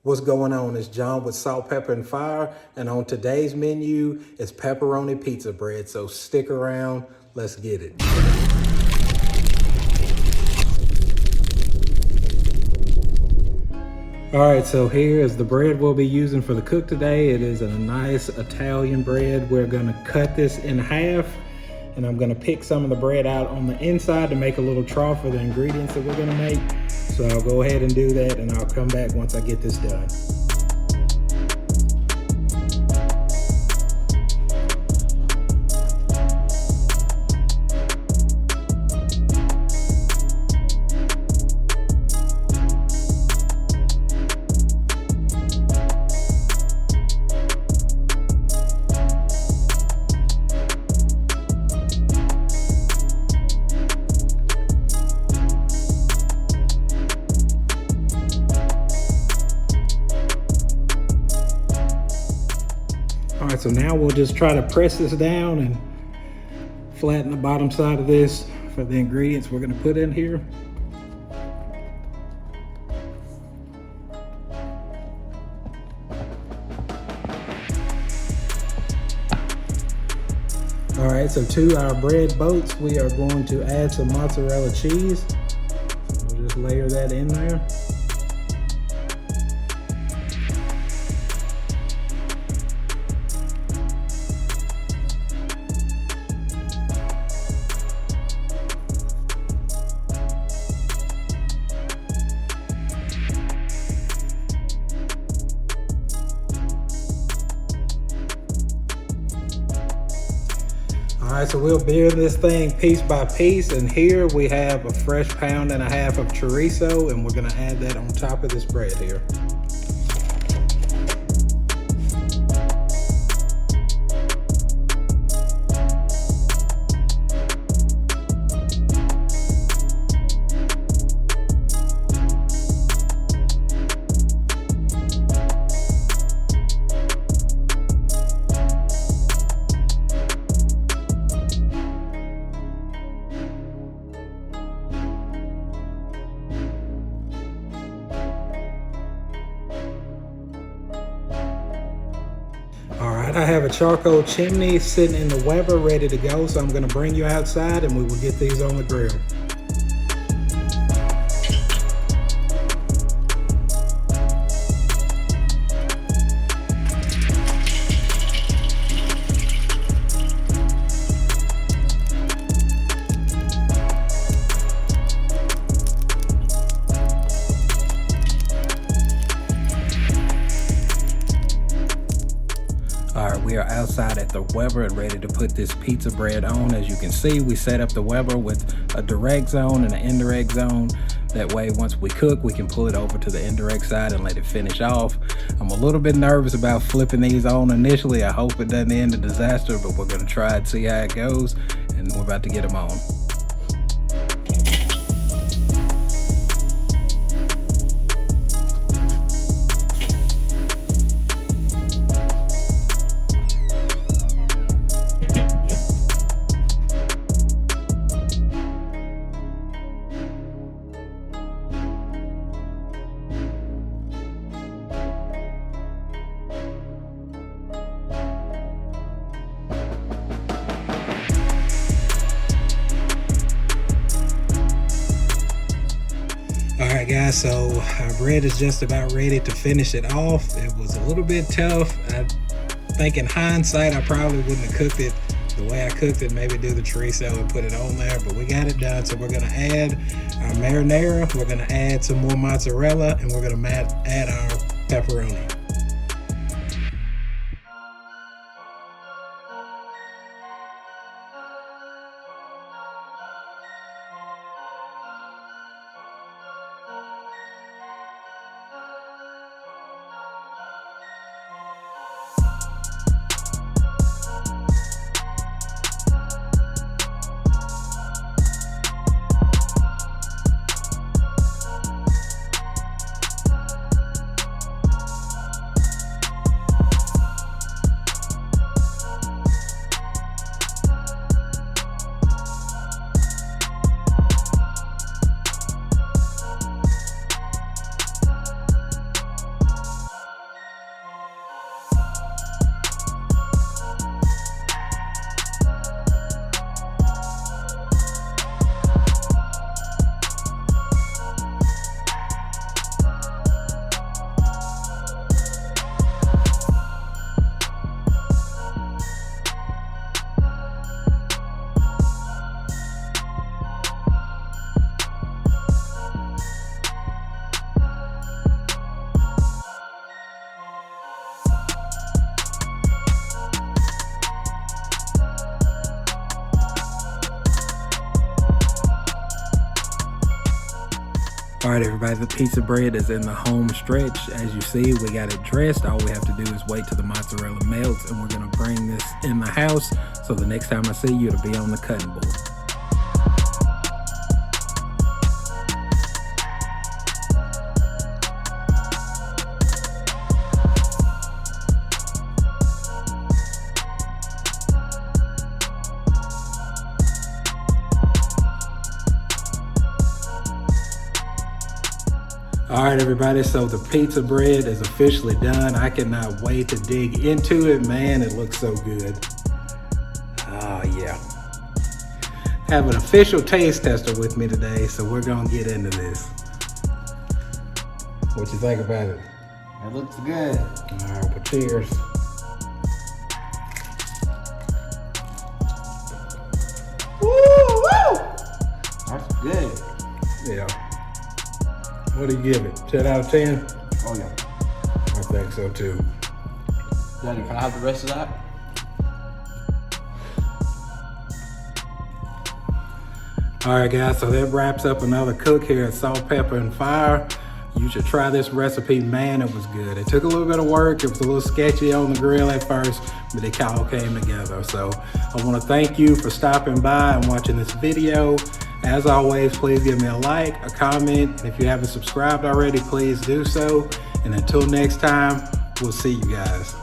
What's going on? It's John with Salt, Pepper, and Fire, and on today's menu is pepperoni pizza bread, so stick around, let's get it. All right, so here is the bread we'll be using for the cook today. It is a nice Italian bread. We're gonna cut this in half, and I'm gonna pick some of the bread out on the inside to make a little trough for the ingredients that we're gonna make. So I'll go ahead and do that, and I'll come back once I get this done. All right, so now we'll just try to press this down and flatten the bottom side of this for the ingredients we're gonna put in here. All right, so to our bread boats, we are going to add some mozzarella cheese. So we'll just layer that in there. All right, so we'll build this thing piece by piece, and here we have a fresh 1.5 pounds of chorizo, and we're gonna add that on top of this bread here. All right, I have a charcoal chimney sitting in the Weber ready to go, so I'm gonna bring you outside and we will get these on the grill. All right, we are outside at the Weber and ready to put this pizza bread on. As you can see, we set up the Weber with a direct zone and an indirect zone. That way, once we cook, we can pull it over to the indirect side and let it finish off. I'm a little bit nervous about flipping these on initially. I hope it doesn't end in disaster, but we're gonna try and see how it goes, and we're about to get them on. All right, guys, so our bread is just about ready to finish it off. It was a little bit tough. I think in hindsight, I probably wouldn't have cooked it the way I cooked it, maybe do the chorizo and put it on there, but we got it done. So we're gonna add our marinara, we're gonna add some more mozzarella, and we're gonna add our pepperoni. All right, everybody, the pizza bread is in the home stretch. As you see, we got it dressed. All we have to do is wait till the mozzarella melts, and we're gonna bring this in the house. So the next time I see you, it'll be on the cutting board. All right, everybody, so the pizza bread is officially done. I cannot wait to dig into it, man. It looks so good. Oh, yeah. Have an official taste tester with me today, so we're gonna get into this. What you think about it? It looks good. All right, well, cheers. Woo! That's good. Yeah. What do you give it? 10 out of 10? Oh yeah. I think so too. Daddy, can I have the rest of that? All right, guys, so that wraps up another cook here at Salt, Pepper, and Fire. You should try this recipe, man, it was good. It took a little bit of work. It was a little sketchy on the grill at first, but it all came together. So I wanna thank you for stopping by and watching this video. As always, please give me a like, a comment, and if you haven't subscribed already, please do so. And until next time, we'll see you guys.